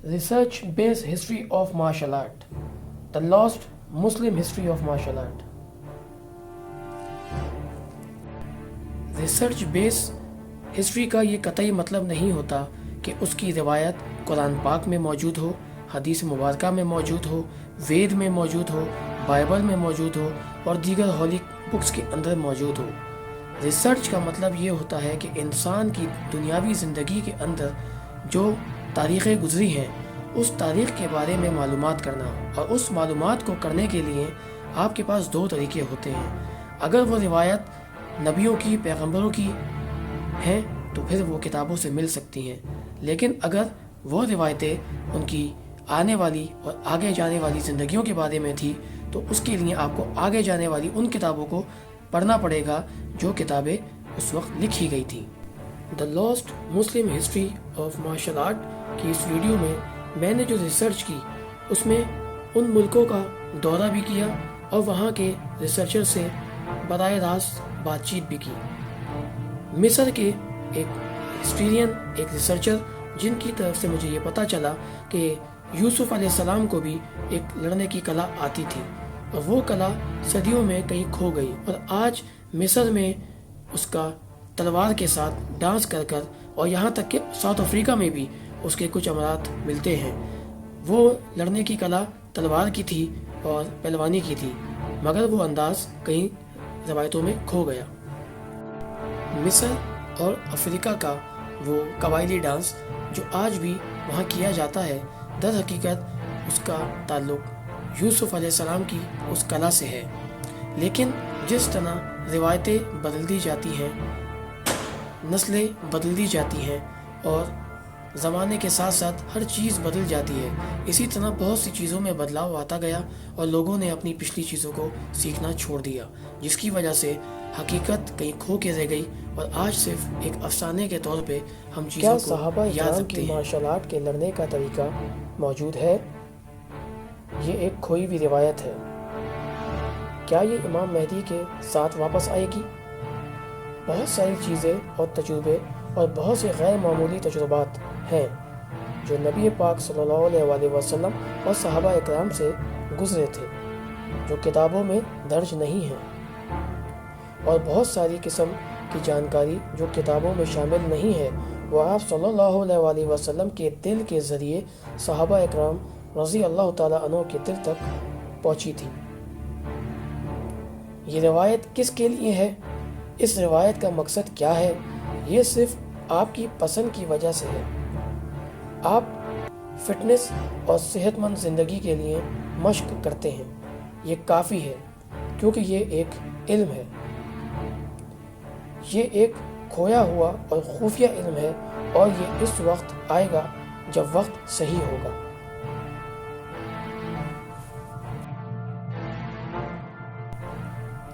Research-based history of martial art. The lost Muslim history of martial art. Research base history کا یہ قطعی مطلب نہیں ہوتا کہ اس کی روایت قرآن پاک میں موجود ہو، حدیث مبارکہ میں موجود ہو، وید میں موجود ہو، بائبل میں موجود ہو اور دیگر ہولی بکس کے اندر موجود ہو۔ ریسرچ کا مطلب یہ ہوتا ہے کہ انسان کی دنیاوی زندگی کے اندر جو تاریخیں گزری ہیں اس تاریخ کے بارے میں معلومات کرنا، اور اس معلومات کو کرنے کے لیے آپ کے پاس دو طریقے ہوتے ہیں۔ اگر وہ روایت نبیوں کی، پیغمبروں کی ہیں تو پھر وہ کتابوں سے مل سکتی ہیں، لیکن اگر وہ روایتیں ان کی آنے والی اور آگے جانے والی زندگیوں کے بارے میں تھی تو اس کے لیے آپ کو آگے جانے والی ان کتابوں کو پڑھنا پڑے گا جو کتابیں اس وقت لکھی گئی تھیں۔ The last Muslim history of martial art کی اس ویڈیو میں نے جو ریسرچ کی اس میں ان ملکوں کا دورہ بھی کیا اور وہاں کے ریسرچر سے براہ راست بات چیت بھی کی۔ مصر کے ایک ہسٹورین، ایک ریسرچر جن کی طرف سے مجھے یہ پتہ چلا کہ یوسف علیہ السلام کو بھی ایک لڑنے کی کلا آتی تھی اور وہ کلا صدیوں میں کہیں کھو گئی، اور آج مصر میں اس کا تلوار کے ساتھ ڈانس کر کر، اور یہاں تک کہ ساؤتھ افریقہ میں بھی اس کے کچھ امارات ملتے ہیں۔ وہ لڑنے کی کلا تلوار کی تھی اور پہلوانی کی تھی، مگر وہ انداز کہیں روایتوں میں کھو گیا۔ مصر اور افریقہ کا وہ قبائلی ڈانس جو آج بھی وہاں کیا جاتا ہے، در حقیقت اس کا تعلق یوسف علیہ السلام کی اس کلا سے ہے، لیکن جس طرح روایتیں بدلتی جاتی ہیں، نسلیں بدلتی جاتی ہیں اور زمانے کے ساتھ ساتھ ہر چیز بدل جاتی ہے، اسی طرح بہت سی چیزوں میں بدلاؤ آتا گیا اور لوگوں نے اپنی پچھلی چیزوں کو سیکھنا چھوڑ دیا، جس کی وجہ سے حقیقت کہیں کھو کے رہ گئی اور آج صرف ایک افسانے کے طور پہ ہم چیزوں کو صحابہ یاد اکرام رکھتے کی ہیں۔ مارشل آرٹ کے لڑنے کا طریقہ موجود ہے؟ یہ ایک کھوئی ہوئی روایت ہے۔ کیا یہ امام مہدی کے ساتھ واپس آئے گی؟ بہت ساری چیزیں اور تجربے اور بہت سے غیر معمولی تجربات ہیں جو نبی پاک صلی اللہ علیہ وسلم اور صحابہ اکرام سے گزرے تھے، جو کتابوں میں درج نہیں ہیں، اور بہت ساری قسم کی جانکاری جو کتابوں میں شامل نہیں ہے وہ آپ صلی اللہ علیہ وسلم کے دل کے ذریعے صحابہ اکرام رضی اللہ تعالیٰ عنہ کے دل تک پہنچی تھی۔ یہ روایت کس کے لیے ہے؟ اس روایت کا مقصد کیا ہے؟ یہ صرف آپ کی پسند کی وجہ سے ہے۔ آپ فٹنس اور صحت مند زندگی کے لیے مشق کرتے ہیں، یہ کافی ہے، کیونکہ یہ ایک علم ہے۔ یہ ایک کھویا ہوا اور خفیہ علم ہے، اور یہ اس وقت آئے گا جب وقت صحیح ہوگا۔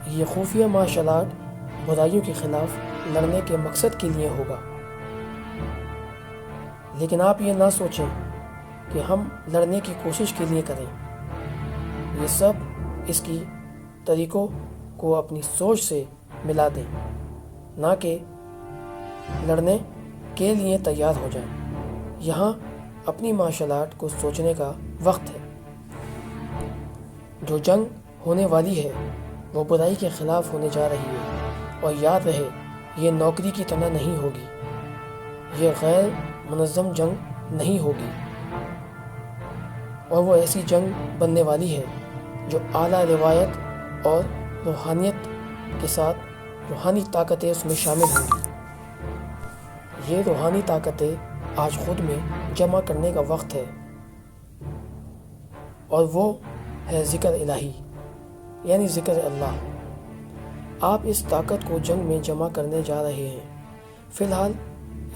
یہ خفیہ مارشل آرٹ برائیوں کے خلاف لڑنے کے مقصد کے لیے ہوگا، لیکن آپ یہ نہ سوچیں کہ ہم لڑنے کی کوشش کے لیے کریں۔ یہ سب اس کی طریقوں کو اپنی سوچ سے ملا دیں، نہ کہ لڑنے کے لیے تیار ہو جائیں۔ یہاں اپنی مارشل آرٹ کو سوچنے کا وقت ہے۔ جو جنگ ہونے والی ہے وہ برائی کے خلاف ہونے جا رہی ہے، اور یاد رہے یہ نوکری کی طرح نہیں ہوگی، یہ غیر منظم جنگ نہیں ہوگی، اور وہ ایسی جنگ بننے والی ہے جو اعلیٰ روایت اور روحانیت کے ساتھ روحانی طاقتیں اس میں شامل ہوں گی۔ یہ روحانی طاقتیں آج خود میں جمع کرنے کا وقت ہے، اور وہ ہے ذکر الہی، یعنی ذکر اللہ۔ آپ اس طاقت کو جنگ میں جمع کرنے جا رہے ہیں۔ فی الحال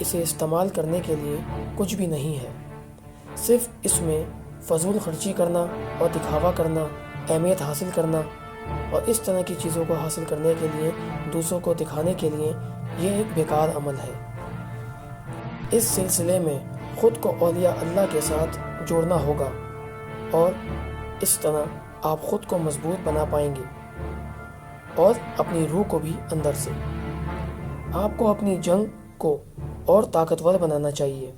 اسے استعمال کرنے کے لیے کچھ بھی نہیں ہے، صرف اس میں فضول خرچی کرنا اور دکھاوا کرنا، اہمیت حاصل کرنا اور اس طرح کی چیزوں کو حاصل کرنے کے لیے، دوسروں کو دکھانے کے لیے، یہ ایک بیکار عمل ہے۔ اس سلسلے میں خود کو اولیاء اللہ کے ساتھ جوڑنا ہوگا، اور اس طرح آپ خود کو مضبوط بنا پائیں گے اور اپنی روح کو بھی اندر سے۔ آپ کو اپنی جنگ کو اور طاقتور بنانا چاہیے۔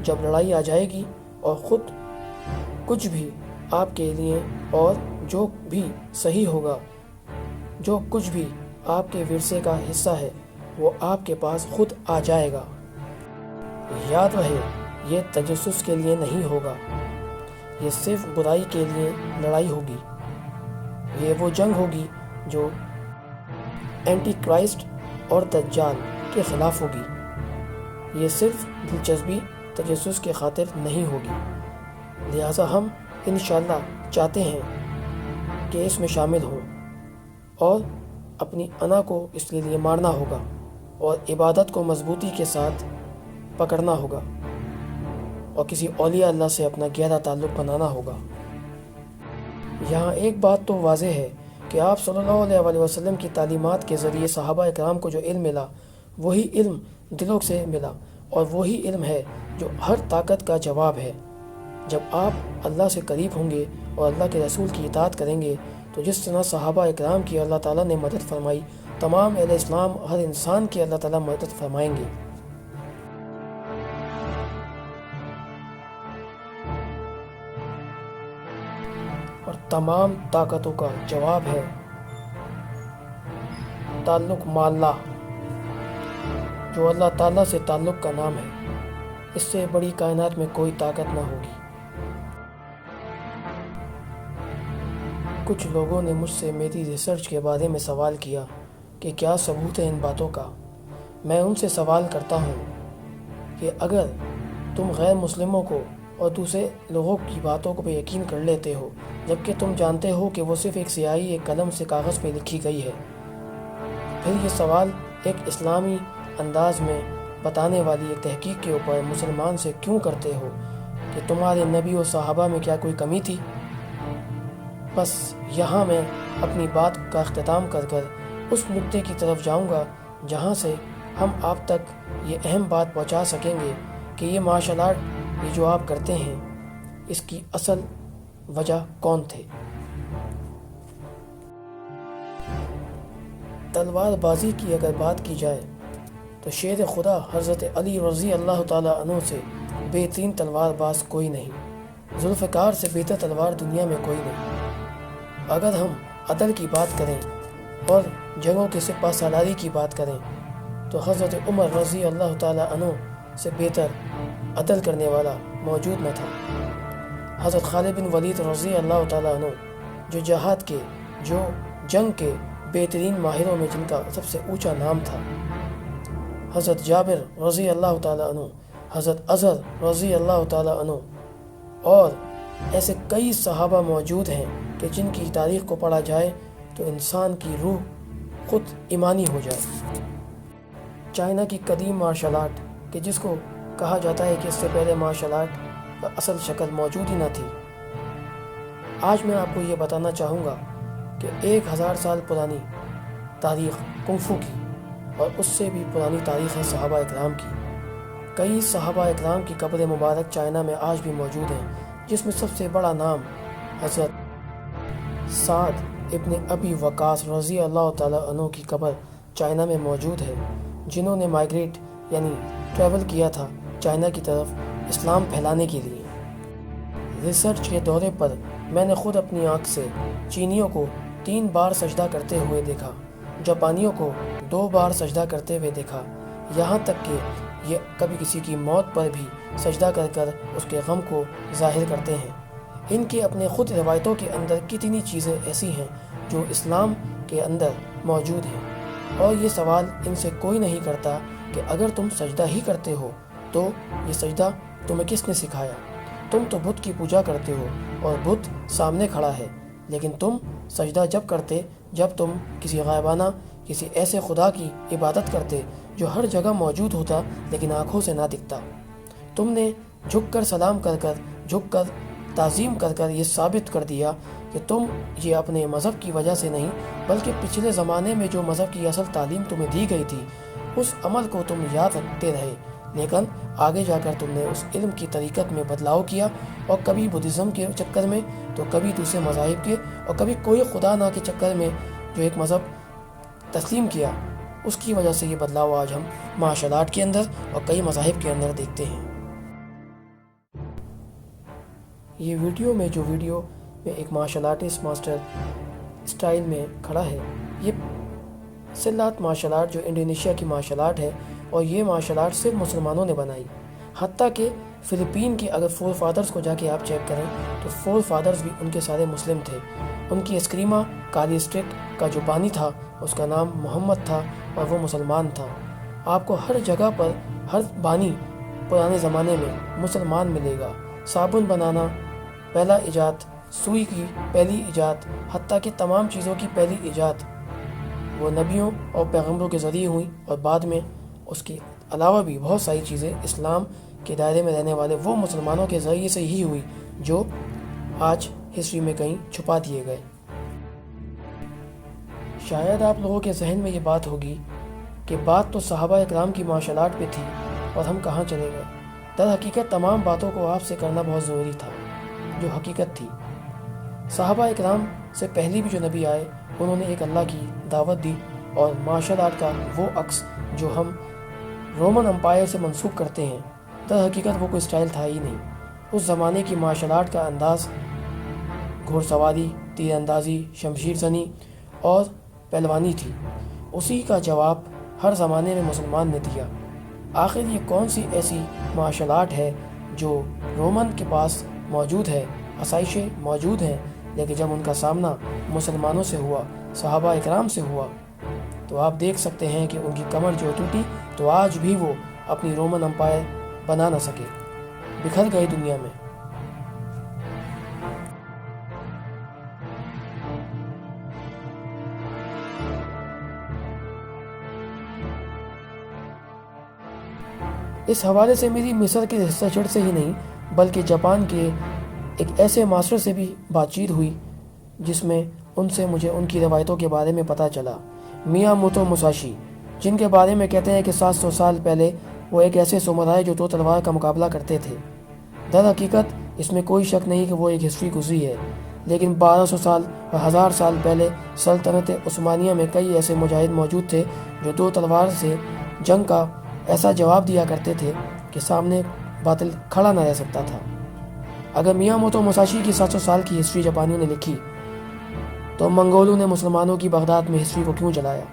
جب لڑائی آ جائے گی اور خود کچھ بھی آپ کے لیے، اور جو بھی صحیح ہوگا، جو کچھ بھی آپ کے ورثے کا حصہ ہے وہ آپ کے پاس خود آ جائے گا۔ یاد رہے، یہ تجسس کے لیے نہیں ہوگا، یہ صرف برائی کے لیے لڑائی ہوگی۔ یہ وہ جنگ ہوگی جو اینٹی کرائسٹ اور دجال کے خلاف ہوگی۔ یہ صرف دلچسپی تجسس کے خاطر نہیں ہوگی۔ لہٰذا ہم انشاءاللہ چاہتے ہیں کہ اس میں شامل ہوں، اور اپنی انا کو اس کے لیے مارنا ہوگا، اور عبادت کو مضبوطی کے ساتھ پکڑنا ہوگا، اور کسی اولیاء اللہ سے اپنا گہرا تعلق بنانا ہوگا۔ یہاں ایک بات تو واضح ہے کہ آپ صلی اللہ علیہ وسلم کی تعلیمات کے ذریعے صحابہ اکرام کو جو علم ملا، وہی علم دلوں سے ملا، اور وہی علم ہے جو ہر طاقت کا جواب ہے۔ جب آپ اللہ سے قریب ہوں گے اور اللہ کے رسول کی اطاعت کریں گے تو جس طرح صحابہ اکرام کی اللہ تعالیٰ نے مدد فرمائی، تمام اہل اسلام، ہر انسان کی اللہ تعالیٰ مدد فرمائیں گے۔ اور تمام طاقتوں کا جواب ہے تعلق مع اللہ، جو اللہ تعالیٰ سے تعلق کا نام ہے۔ اس سے بڑی کائنات میں کوئی طاقت نہ ہوگی۔ کچھ لوگوں نے مجھ سے میری ریسرچ کے بارے میں سوال کیا کہ کیا ثبوت ہے ان باتوں کا۔ میں ان سے سوال کرتا ہوں کہ اگر تم غیر مسلموں کو اور دوسرے لوگوں کی باتوں کو پہ یقین کر لیتے ہو، جبکہ تم جانتے ہو کہ وہ صرف ایک سیاہی ایک قلم سے کاغذ پہ لکھی گئی ہے، پھر یہ سوال ایک اسلامی انداز میں بتانے والی ایک تحقیق کے اوپر مسلمان سے کیوں کرتے ہو کہ تمہارے نبی و صحابہ میں کیا کوئی کمی تھی؟ بس یہاں میں اپنی بات کا اختتام کر کر اس نقطے کی طرف جاؤں گا جہاں سے ہم آپ تک یہ اہم بات پہنچا سکیں گے کہ یہ مارشل آرٹ، یہ جو آپ کرتے ہیں، اس کی اصل وجہ کون تھے۔ تلوار بازی کی اگر بات کی جائے تو شیر خدا حضرت علی رضی اللہ تعالیٰ عنہ سے بہترین تلوار باز کوئی نہیں، ذوالفقار سے بہتر تلوار دنیا میں کوئی نہیں۔ اگر ہم عدل کی بات کریں اور جنگوں کے سپہ سالاری کی بات کریں تو حضرت عمر رضی اللہ تعالیٰ عنہ سے بہتر عدل کرنے والا موجود نہ تھا۔ حضرت خالد بن ولید رضی اللہ تعالیٰ عنہ جو جہاد کے، جو جنگ کے بہترین ماہروں میں جن کا سب سے اونچا نام تھا، حضرت جابر رضی اللہ تعالیٰ عنہ، حضرت اظہر رضی اللہ تعالیٰ عنہ، اور ایسے کئی صحابہ موجود ہیں کہ جن کی تاریخ کو پڑھا جائے تو انسان کی روح خود ایمانی ہو جائے۔ چائنا کی قدیم مارشل آرٹ کہ جس کو کہا جاتا ہے کہ اس سے پہلے مارشل آرٹ کا اصل شکل موجود ہی نہ تھی، آج میں آپ کو یہ بتانا چاہوں گا کہ 1000 سال پرانی تاریخ کنفو کی، اور اس سے بھی پرانی تاریخ ہے صحابہ اکرام کی۔ کئی صحابہ اکرام کی قبر مبارک چائنا میں آج بھی موجود ہیں، جس میں سب سے بڑا نام حضرت سعد ابن ابی وقاص رضی اللہ تعالیٰ عنہ کی قبر چائنا میں موجود ہے، جنہوں نے مائیگریٹ یعنی ٹریول کیا تھا چائنا کی طرف اسلام پھیلانے کے لیے۔ ریسرچ کے دورے پر میں نے خود اپنی آنکھ سے چینیوں کو 3 بار سجدہ کرتے ہوئے دیکھا، جاپانیوں کو 2 بار سجدہ کرتے ہوئے دیکھا، یہاں تک کہ یہ کبھی کسی کی موت پر بھی سجدہ کر کر اس کے غم کو ظاہر کرتے ہیں۔ ان کے اپنے خود روایتوں کے اندر کتنی چیزیں ایسی ہیں جو اسلام کے اندر موجود ہیں، اور یہ سوال ان سے کوئی نہیں کرتا کہ اگر تم سجدہ ہی کرتے ہو تو یہ سجدہ تمہیں کس نے سکھایا؟ تم تو بت کی پوجا کرتے ہو اور بت سامنے کھڑا ہے، لیکن تم سجدہ جب کرتے جب تم کسی غائبانہ، کسی ایسے خدا کی عبادت کرتے جو ہر جگہ موجود ہوتا لیکن آنکھوں سے نہ دکھتا۔ تم نے جھک کر سلام کر کر، جھک کر تعظیم کر کر یہ ثابت کر دیا کہ تم یہ اپنے مذہب کی وجہ سے نہیں بلکہ پچھلے زمانے میں جو مذہب کی اصل تعلیم تمہیں دی گئی تھی اس عمل کو تم یاد رکھتے رہے، لیکن آگے جا کر تم نے اس علم کی طریقت میں بدلاؤ کیا، اور کبھی بدھزم کے چکر میں تو کبھی دوسرے مذاہب کے، اور کبھی کوئی خدا نہ کے چکر میں جو ایک مذہب تسلیم کیا، اس کی وجہ سے یہ بدلاؤ آج ہم مارشل آرٹ کے اندر اور کئی مذاہب کے اندر دیکھتے ہیں۔ یہ ویڈیو میں ایک مارشل آرٹسٹ ماسٹر اسٹائل میں کھڑا ہے. یہ سلات مارشل آرٹ جو انڈونیشیا کی مارشل آرٹ ہے، اور یہ مارشل آرٹ صرف مسلمانوں نے بنائی. حتیٰ کہ فلپین کے اگر فور فادرز کو جا کے آپ چیک کریں تو فور فادرز بھی ان کے سارے مسلم تھے. ان کی اسکریما کالی اسٹرکٹ کا جو بانی تھا اس کا نام محمد تھا اور وہ مسلمان تھا. آپ کو ہر جگہ پر ہر بانی پرانے زمانے میں مسلمان ملے گا. صابن بنانا پہلا ایجاد، سوئی کی پہلی ایجاد، حتیٰ کہ تمام چیزوں کی پہلی ایجاد وہ نبیوں اور پیغمبروں کے ذریعے ہوئی، اور بعد میں اس کے علاوہ بھی بہت ساری چیزیں اسلام کے دائرے میں رہنے والے وہ مسلمانوں کے ذریعے سے ہی ہوئی جو آج ہسٹری میں کہیں چھپا دیے گئے. شاید آپ لوگوں کے ذہن میں یہ بات ہوگی کہ بات تو صحابہ اکرام کی مارشل آرٹ پہ تھی اور ہم کہاں چلے گئے. در حقیقت تمام باتوں کو آپ سے کرنا بہت ضروری تھا جو حقیقت تھی. صحابہ اکرام سے پہلے بھی جو نبی آئے انہوں نے ایک اللہ کی دعوت دی، اور مارشل آرٹ کا وہ عکس جو ہم رومن امپائر سے منسوب کرتے ہیں در حقیقت وہ کوئی اسٹائل تھا ہی نہیں. اس زمانے کی مارشل آرٹ کا انداز گھوڑ سواری، تیر اندازی، شمشیر زنی اور پہلوانی تھی. اسی کا جواب ہر زمانے میں مسلمان نے دیا. آخر یہ کون سی ایسی مارشل آرٹ ہے جو رومن کے پاس موجود ہے، آسائشیں موجود ہیں، لیکن جب ان کا سامنا مسلمانوں سے ہوا، صحابہ اکرام سے ہوا، تو آپ دیکھ سکتے ہیں کہ ان کی کمر جو ٹوٹی تو آج بھی وہ اپنی رومن امپائر بنا نہ سکے، بکھر گئے دنیا میں. اس حوالے سے میری مصر کے ریسرچر سے ہی نہیں بلکہ جاپان کے ایک ایسے ماسٹر سے بھی بات چیت ہوئی جس میں ان سے مجھے ان کی روایتوں کے بارے میں پتہ چلا. میاموتو مساشی، جن کے بارے میں کہتے ہیں کہ 700 سال پہلے وہ ایک ایسے سومرائے جو 2 تلوار کا مقابلہ کرتے تھے. در حقیقت اس میں کوئی شک نہیں کہ وہ ایک ہسٹری گزری ہے، لیکن 1200 سال اور 1000 سال پہلے سلطنت عثمانیہ میں کئی ایسے مجاہد موجود تھے جو 2 تلوار سے جنگ کا ایسا جواب دیا کرتے تھے کہ سامنے باطل کھڑا نہ رہ سکتا تھا. اگر میاموتو مساشی کی 700 سال کی ہسٹری جاپانیوں نے لکھی تو منگولوں نے مسلمانوں کی بغداد میں ہسٹری کو کیوں جلایا؟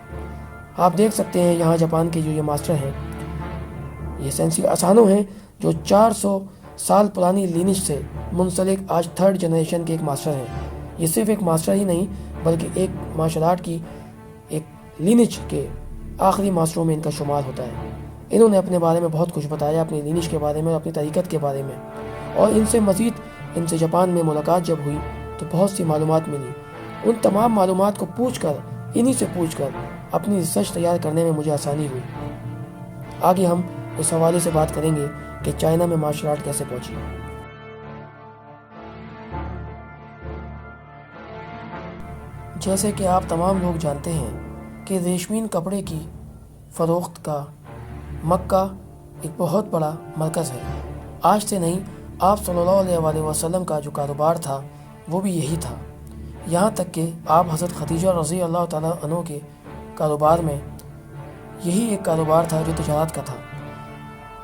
آپ دیکھ سکتے ہیں یہاں جاپان کے جو یہ ماسٹر ہیں، یہ سینسی آسانو ہیں جو 400 سال پرانی لینج سے منسلک آج 3rd جنریشن کے ایک ماسٹر ہیں. یہ صرف ایک ماسٹر ہی نہیں بلکہ ایک مارشل آرٹ کی ایک لینج کے آخری ماسٹروں میں ان کا شمار ہوتا ہے. انہوں نے اپنے بارے میں بہت کچھ بتایا، اپنی لینج کے بارے میں اور اپنی طریقت کے بارے میں، اور ان سے جاپان میں ملاقات جب ہوئی تو بہت سی معلومات ملی. ان تمام معلومات کو انہی سے پوچھ کر اپنی ریسرچ تیار کرنے میں مجھے آسانی ہوئی. آگے ہم اس حوالے سے بات کریں گے کہ چائنا میں مارشل آرٹ کیسے پہنچی. جیسے کہ آپ تمام لوگ جانتے ہیں کہ ریشمین کپڑے کی فروخت کا مکہ ایک بہت بڑا مرکز ہے. آج سے نہیں، آپ صلی اللہ علیہ وآلہ وسلم کا جو کاروبار تھا وہ بھی یہی تھا. یہاں تک کہ آپ حضرت خدیجہ رضی اللہ تعالیٰ عنہ کے کاروبار میں یہی ایک کاروبار تھا جو تجارت کا تھا.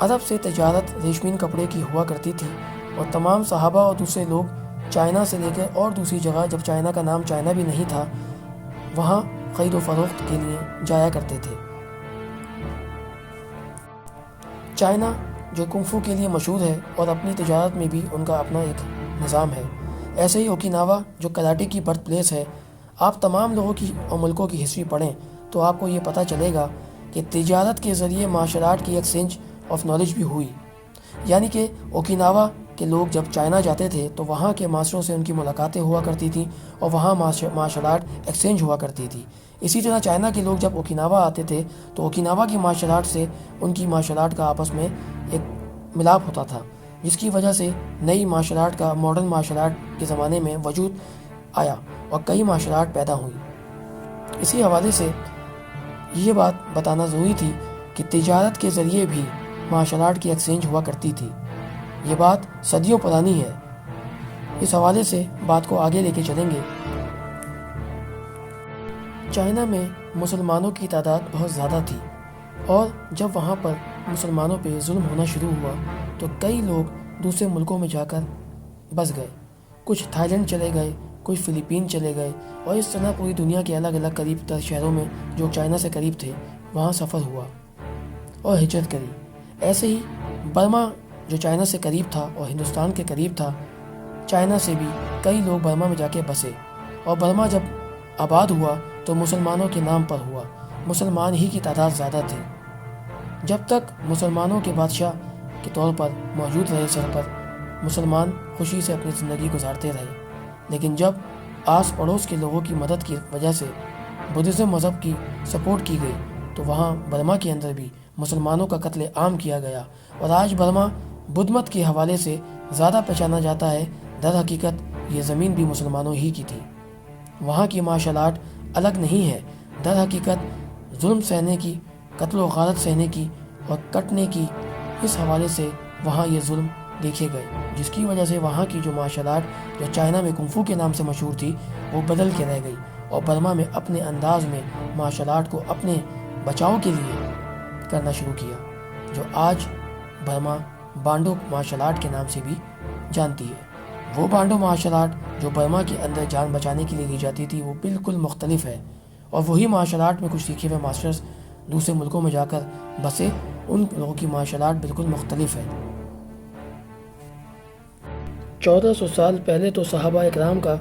عرب سے تجارت ریشمین کپڑے کی ہوا کرتی تھی، اور تمام صحابہ اور دوسرے لوگ چائنا سے لے کر اور دوسری جگہ، جب چائنا کا نام چائنا بھی نہیں تھا، وہاں خرید و فروخت کے لیے جایا کرتے تھے. چائنا جو کنفو کے لیے مشہور ہے اور اپنی تجارت میں بھی ان کا اپنا ایک نظام ہے. ایسے ہی اوکیناوا جو کراٹے کی برتھ پلیس ہے. آپ تمام لوگوں کی اور ملکوں کی ہسٹری پڑھیں تو آپ کو یہ پتہ چلے گا کہ تجارت کے ذریعے مارشل آرٹ کی ایکسچینج آف نالج بھی ہوئی. یعنی کہ اوکیناوا کے لوگ جب چائنا جاتے تھے تو وہاں کے ماسٹروں سے ان کی ملاقاتیں ہوا کرتی تھیں اور وہاں مارشل آرٹ ایکسچینج ہوا کرتی تھی. اسی طرح چائنا کے لوگ جب اوکیناوا آتے تھے تو اوکیناوا کی مارشل آرٹ سے ان کی مارشل آرٹ کا آپس میں ایک ملاپ ہوتا تھا، جس کی وجہ سے نئی مارشل آرٹ کا ماڈرن مارشل آرٹ کے زمانے میں وجود آیا اور کئی مارشل آرٹ پیدا ہوئی. اسی حوالے سے یہ بات بتانا ضروری تھی کہ تجارت کے ذریعے بھی مارشل آرٹ کی ایکسچینج ہوا کرتی تھی. یہ بات صدیوں پرانی ہے. اس حوالے سے بات کو آگے لے کے چلیں گے. چائنا میں مسلمانوں کی تعداد بہت زیادہ تھی، اور جب وہاں پر مسلمانوں پہ ظلم ہونا شروع ہوا تو کئی لوگ دوسرے ملکوں میں جا کر بس گئے، کچھ تھائی لینڈ چلے گئے، کچھ فلپین چلے گئے، اور اس طرح پوری دنیا کے الگ الگ قریب تر شہروں میں جو چائنا سے قریب تھے وہاں سفر ہوا اور ہجرت کری۔ ایسے ہی برما جو چائنا سے قریب تھا اور ہندوستان کے قریب تھا، چائنا سے بھی کئی لوگ برما میں جا کے بسے، اور برما جب آباد ہوا تو مسلمانوں کے نام پر ہوا، مسلمان ہی کی تعداد زیادہ تھی۔ جب تک مسلمانوں کے بادشاہ کے طور پر موجود رہے سر پر، مسلمان خوشی سے اپنی زندگی گزارتے رہے، لیکن جب آس پڑوس کے لوگوں کی مدد کی وجہ سے بدھزم مذہب کی سپورٹ کی گئی تو وہاں برما کے اندر بھی مسلمانوں کا قتل عام کیا گیا، اور آج برما بدھ مت کے حوالے سے زیادہ پہچانا جاتا ہے۔ در حقیقت یہ زمین بھی مسلمانوں ہی کی تھی، وہاں کی مارشل آرٹ الگ نہیں ہے۔ در حقیقت ظلم سہنے کی، قتل و غارت سہنے کی اور کٹنے کی، اس حوالے سے وہاں یہ ظلم دیکھے گئے، جس کی وجہ سے وہاں کی جو مارشل آرٹ جو چائنا میں کنفو کے نام سے مشہور تھی وہ بدل کے رہ گئی، اور برما میں اپنے انداز میں مارشل آرٹ کو اپنے بچاؤ کے لیے کرنا شروع کیا، جو آج برما بانڈو مارشل آرٹ کے نام سے بھی جانتی ہے۔ وہ بانڈو مارشل آرٹ جو برما کے اندر جان بچانے کے لیے دی جاتی تھی وہ بالکل مختلف ہے، اور وہی مارشل آرٹ میں کچھ سیکھے ہوئے ماسٹرز دوسرے ملکوں میں جا کر بسے، ان لوگوں کی مارشل آرٹ بالکل مختلف ہے۔ 1400 سال پہلے تو صحابہ اکرام کا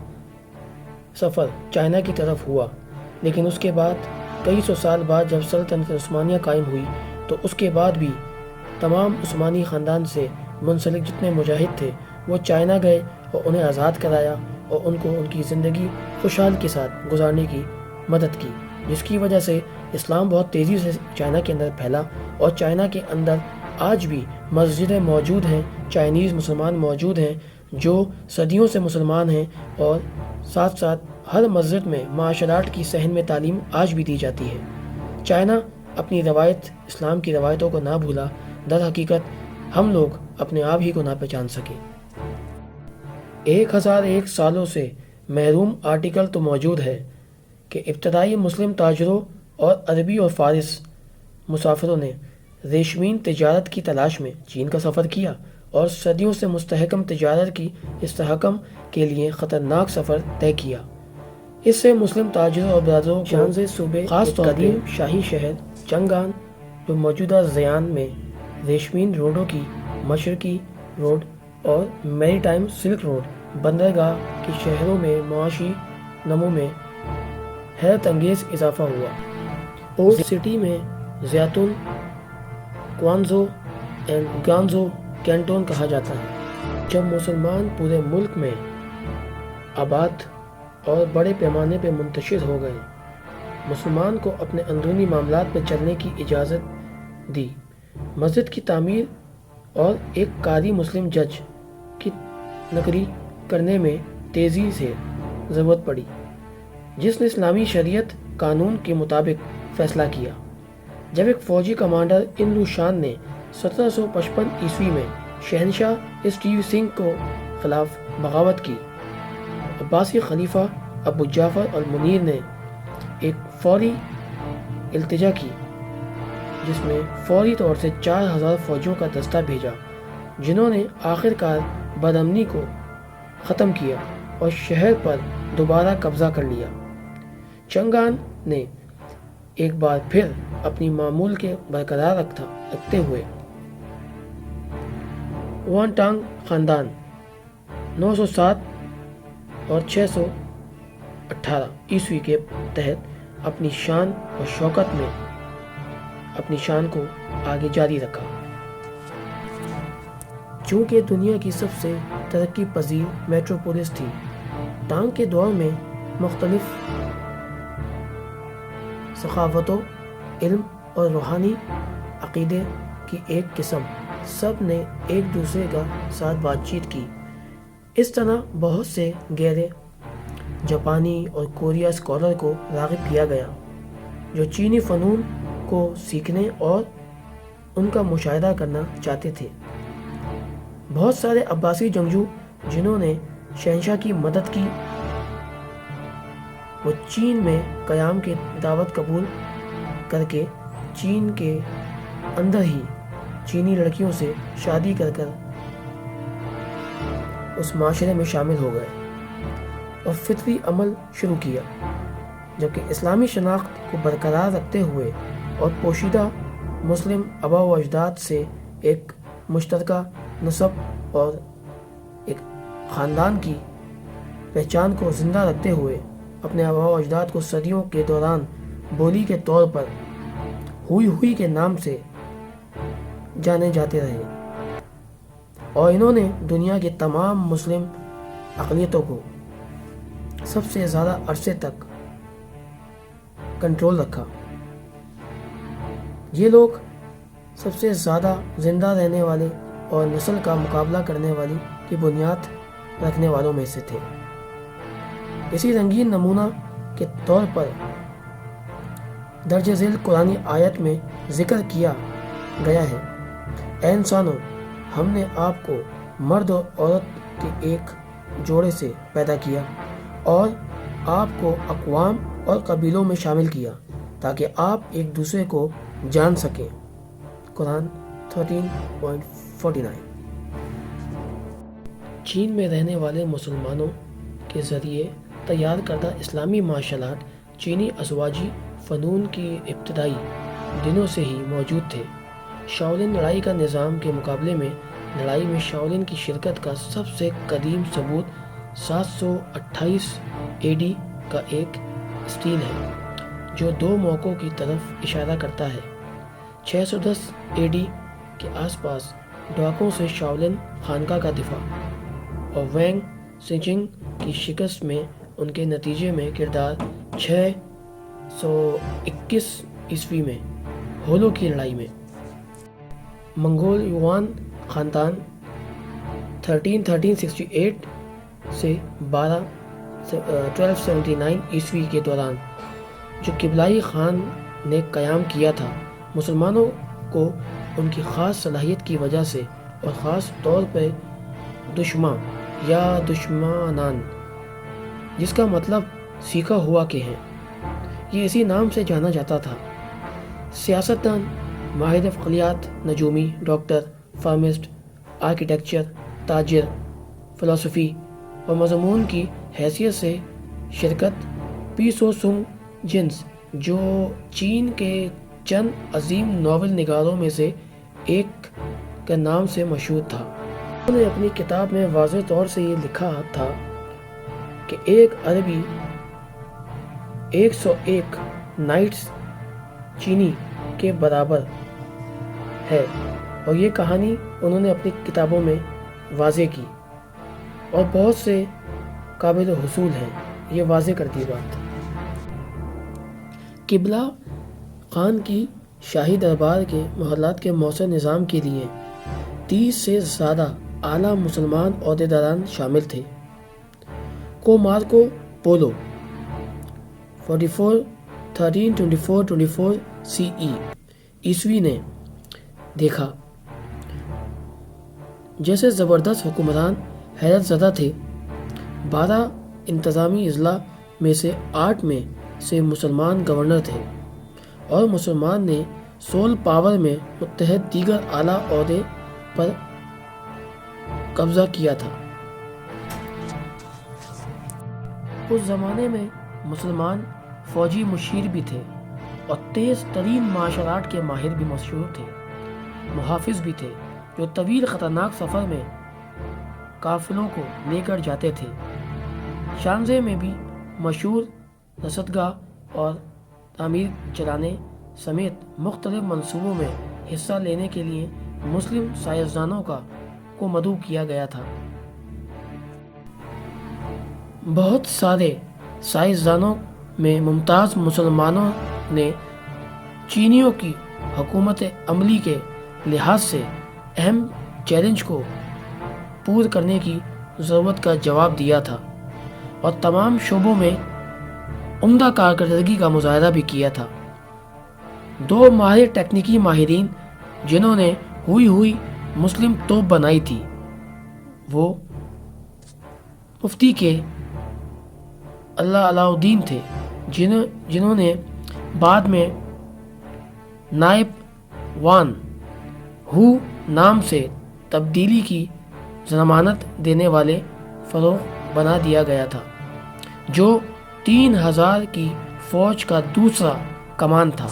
سفر چائنا کی طرف ہوا، لیکن اس کے بعد کئی سو سال بعد جب سلطنت عثمانیہ قائم ہوئی تو اس کے بعد بھی تمام عثمانی خاندان سے منسلک جتنے مجاہد تھے وہ چائنا گئے اور انہیں آزاد کرایا اور ان کو ان کی زندگی خوشحال کے ساتھ گزارنے کی مدد کی، جس کی وجہ سے اسلام بہت تیزی سے چائنا کے اندر پھیلا، اور چائنا کے اندر آج بھی مسجدیں موجود ہیں، چائنیز مسلمان موجود ہیں جو صدیوں سے مسلمان ہیں، اور ساتھ ساتھ ہر مسجد میں مارشل آرٹ کی صحن میں تعلیم آج بھی دی جاتی ہے۔ چائنا اپنی روایت، اسلام کی روایتوں کو نہ بھولا، در حقیقت ہم لوگ اپنے آپ ہی کو نہ پہچان سکے۔ 1001 سالوں سے محروم آرٹیکل تو موجود ہے کہ ابتدائی مسلم تاجروں اور عربی اور فارس مسافروں نے ریشمین تجارت کی تلاش میں چین کا سفر کیا، اور صدیوں سے مستحکم تجارت کی استحکام کے لیے خطرناک سفر طے کیا۔ اس سے مسلم تاجروں اور برادروں کو شانزے صوبے، خاص طور قدیم شاہی شہر چنگان جو موجودہ زیان میں ریشمین روڈوں کی مشرقی روڈ اور میری ٹائم سلک روڈ بندرگاہ کے شہروں میں معاشی نمو میں حیرت انگیز اضافہ ہوا۔ اور سٹی میں زیتون، کوانزو اینڈ گانزو کینٹون کہا جاتا ہے۔ جب مسلمان پورے ملک میں آباد اور بڑے پیمانے پہ منتشر ہو گئے، مسلمان کو اپنے اندرونی معاملات میں چلنے کی اجازت دی، مسجد کی تعمیر اور ایک قاری مسلم جج کی نگری کرنے میں تیزی سے ضرورت پڑی، جس نے اسلامی شریعت قانون کے مطابق فیصلہ کیا۔ جب ایک فوجی کمانڈر انلو شان نے 1755 عیسوی میں شہنشاہ اسٹیو سنگھ کو خلاف بغاوت کی، عباسی خلیفہ ابو جعفر المنیر نے ایک فوری التجا کی، جس میں فوری طور سے 4000 فوجیوں کا دستہ بھیجا، جنہوں نے آخر کار بدامنی کو ختم کیا اور شہر پر دوبارہ قبضہ کر لیا۔ چنگان نے ایک بار پھر اپنی معمول کے برقرار رکھتے ہوئے وانٹانگ خاندان 907 اور 618 عیسوی کے تحت اپنی شان اور شوکت میں اپنی شان کو آگے جاری رکھا۔ چونکہ دنیا کی سب سے ترقی پذیر میٹروپولس تھی، تانگ کے دور میں مختلف ثقافتوں، علم اور روحانی عقیدے کی ایک قسم سب نے ایک دوسرے کا ساتھ بات چیت کی۔ اس طرح بہت سے گہرے جاپانی اور کوریا اسکالر کو راغب کیا گیا جو چینی فنون کو سیکھنے اور ان کا مشاہدہ کرنا چاہتے تھے۔ بہت سارے عباسی جنگجو جنہوں نے شہنشاہ کی مدد کی وہ چین میں قیام کی دعوت قبول کر کے چین کے اندر ہی چینی لڑکیوں سے شادی کر اس معاشرے میں شامل ہو گئے اور فطری عمل شروع کیا، جبکہ اسلامی شناخت کو برقرار رکھتے ہوئے اور پوشیدہ مسلم آباء و اجداد سے ایک مشترکہ نسب اور ایک خاندان کی پہچان کو زندہ رکھتے ہوئے اپنے آباء و اجداد کو صدیوں کے دوران بولی کے طور پر ہوئی کے نام سے جانے جاتے رہے، اور انہوں نے دنیا کے تمام مسلم اقلیتوں کو سب سے زیادہ عرصے تک کنٹرول رکھا۔ یہ لوگ سب سے زیادہ زندہ رہنے والے اور نسل کا مقابلہ کرنے والی کی بنیاد رکھنے والوں میں سے تھے۔ اسی رنگین نمونہ کے طور پر درج ذیل قرآنی آیت میں ذکر کیا گیا ہے، اے انسانوں، ہم نے آپ کو مرد اور عورت کے ایک جوڑے سے پیدا کیا اور آپ کو اقوام اور قبیلوں میں شامل کیا تاکہ آپ ایک دوسرے کو جان سکیں۔ قرآن 13.49۔ چین میں رہنے والے مسلمانوں کے ذریعے تیار کردہ اسلامی مارشل آرٹ چینی ازواجی فنون کی ابتدائی دنوں سے ہی موجود تھے۔ شاولن لڑائی کا نظام کے مقابلے میں لڑائی میں شاولن کی شرکت کا سب سے قدیم ثبوت 728 AD کا ایک اسٹیل ہے جو دو موقعوں کی طرف اشارہ کرتا ہے۔ 610 AD کے آس پاس ڈاکوں سے شاولن خانقاہ کا دفاع اور وینگ سیجنگ کی شکست میں ان کے نتیجے میں کردار 621 عیسوی میں ہولو کی لڑائی میں منگول یوان خاندان 1368 سے 1279 عیسوی کے دوران جو قبلائی خان نے قیام کیا تھا، مسلمانوں کو ان کی خاص صلاحیت کی وجہ سے اور خاص طور پر دشماں یا دشمنان، جس کا مطلب سیکھا ہوا کے ہیں، یہ اسی نام سے جانا جاتا تھا، سیاستدان، ماہر فلکیات، نجومی، ڈاکٹر، فارمسٹ، آرکیٹیکچر، تاجر، فلسفی اور مضمون کی حیثیت سے شرکت پیسو سنگ جنس، جو چین کے چند عظیم ناول نگاروں میں سے ایک کے نام سے مشہور تھا۔ انہوں نے اپنی کتاب میں واضح طور سے یہ لکھا تھا کہ ایک عربی 101 نائٹس چینی کے برابر ہے، اور یہ کہانی انہوں نے اپنی کتابوں میں واضح کی اور بہت سے قابل حصول ہیں یہ واضح کرتی بات۔ قبلہ خان کی شاہی دربار کے محلات کے مؤثر نظام کے لیے 30 سے زیادہ اعلیٰ مسلمان عہدیداران شامل تھے۔ کو مارکو پولو 1324 CE عیسوی نے دیکھا جیسے زبردست حکمران حیرت زدہ تھے۔ 12 انتظامی اضلاع میں سے 8 میں سے مسلمان گورنر تھے، اور مسلمان نے سول پاور میں متحد دیگر اعلیٰ عہدے پر قبضہ کیا تھا۔ اس زمانے میں مسلمان فوجی مشیر بھی تھے اور تیز ترین مارشل آرٹ کے ماہر بھی مشہور تھے، محافظ بھی تھے جو طویل خطرناک سفر میں قافلوں کو لے کر جاتے تھے۔ شانزے میں بھی مشہور رصدگاہ اور تعمیر چلانے سمیت مختلف منصوبوں میں حصہ لینے کے لیے مسلم سائنسدانوں کو مدعو کیا گیا تھا۔ بہت سارے سائنسدانوں میں ممتاز مسلمانوں نے چینیوں کی حکمت عملی کے لحاظ سے اہم چیلنج کو پور کرنے کی ضرورت کا جواب دیا تھا اور تمام شعبوں میں عمدہ کارکردگی کا مظاہرہ بھی کیا تھا۔ 2 ماہر تکنیکی ماہرین جنہوں نے ہوئی مسلم توپ بنائی تھی، وہ مفتی کے علاء الدین تھے، جنہوں نے بعد میں نائب وان ہو نام سے تبدیلی کی ضمانت دینے والے فروغ بنا دیا گیا تھا، جو 3000 کی فوج کا دوسرا کمان تھا۔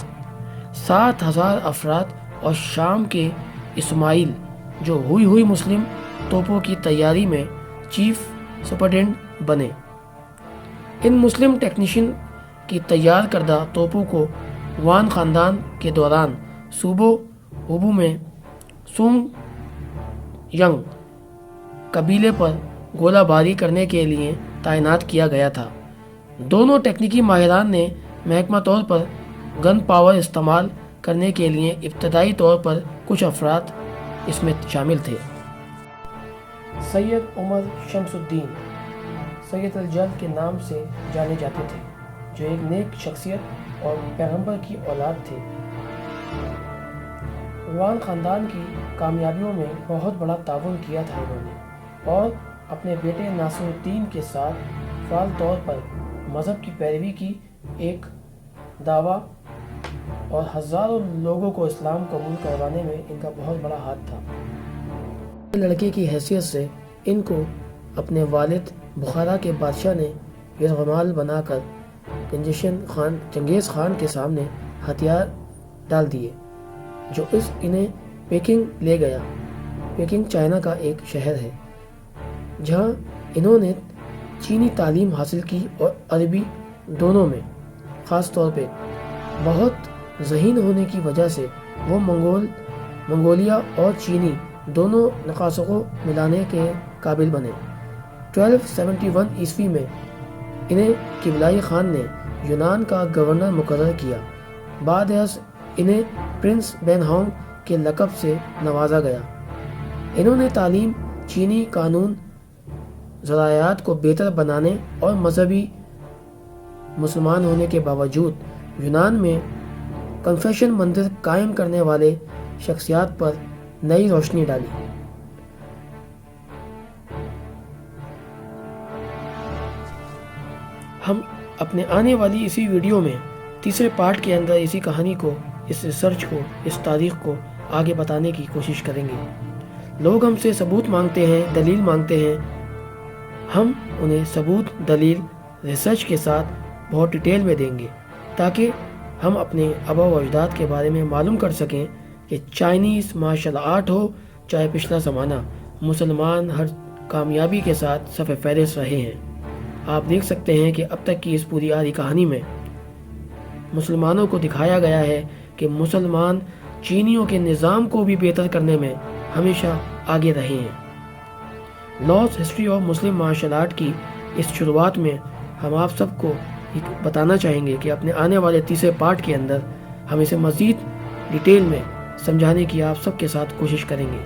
7000 افراد اور شام کے اسماعیل جو ہوئی مسلم توپوں کی تیاری میں چیف سپرڈنٹ بنے۔ ان مسلم ٹیکنیشین کی تیار کردہ توپوں کو وان خاندان کے دوران صوبوں ہوبو میں سونگ ینگ قبیلے پر گولہ باری کرنے کے لیے تعینات کیا گیا تھا۔ دونوں تکنیکی ماہران نے محکمہ طور پر گن پاور استعمال کرنے کے لیے ابتدائی طور پر کچھ افراد اس میں شامل تھے۔ سید عمر شمس الدین سید الجلد کے نام سے جانے جاتے تھے، جو ایک نیک شخصیت اور پیغمبر کی اولاد تھے۔ وان خاندان کی کامیابیوں میں بہت بڑا تعاون کیا تھا انہوں نے، اور اپنے بیٹے ناصر الدین کے ساتھ فعال طور پر مذہب کی پیروی کی ایک دعویٰ اور ہزاروں لوگوں کو اسلام قبول کروانے میں ان کا بہت بڑا ہاتھ تھا۔ لڑکے کی حیثیت سے ان کو اپنے والد بخارا کے بادشاہ نے یرغمال بنا کر چنگیز خان کے سامنے ہتھیار ڈال دیے، جو انہیں پیکنگ لے گیا۔ پیکنگ چائنا کا ایک شہر ہے جہاں انہوں نے چینی تعلیم حاصل کی اور عربی دونوں میں۔ خاص طور پہ بہت ذہین ہونے کی وجہ سے وہ منگولیا اور چینی دونوں نقاصوں کو ملانے کے قابل بنے۔ 1271 عیسوی میں انہیں قبلائی خان نے یونان کا گورنر مقرر کیا۔ بعد از انہیں پرنس بین ہانگ کے لقب سے نوازا گیا۔ انہوں نے تعلیم، چینی قانون، ذرائعات کو بہتر بنانے اور مذہبی مسلمان ہونے کے باوجود یونان میں کنفیشن مندر قائم کرنے والے شخصیات پر نئی روشنی ڈالی۔ ہم اپنے آنے والی اسی ویڈیو میں تیسرے پارٹ کے اندر اسی کہانی کو، اس ریسرچ کو، اس تاریخ کو آگے بتانے کی کوشش کریں گے۔ لوگ ہم سے ثبوت مانگتے ہیں، دلیل مانگتے ہیں، ہم انہیں ثبوت، دلیل، ریسرچ کے ساتھ بہت ڈیٹیل میں دیں گے، تاکہ ہم اپنے آباء و اجداد کے بارے میں معلوم کر سکیں کہ چائنیز مارشل آرٹ ہو چاہے پچھلا زمانہ، مسلمان ہر کامیابی کے ساتھ صف فہرست رہے ہیں۔ آپ دیکھ سکتے ہیں کہ اب تک کی اس پوری آری کہانی میں مسلمانوں کو دکھایا گیا ہے کہ مسلمان چینیوں کے نظام کو بھی بہتر کرنے میں ہمیشہ آگے رہے ہیں۔ Lost history of Muslim martial art کی اس شروعات میں ہم آپ سب کو بتانا چاہیں گے کہ اپنے آنے والے تیسرے پارٹ کے اندر ہم اسے مزید ڈیٹیل میں سمجھانے کی آپ سب کے ساتھ کوشش کریں گے۔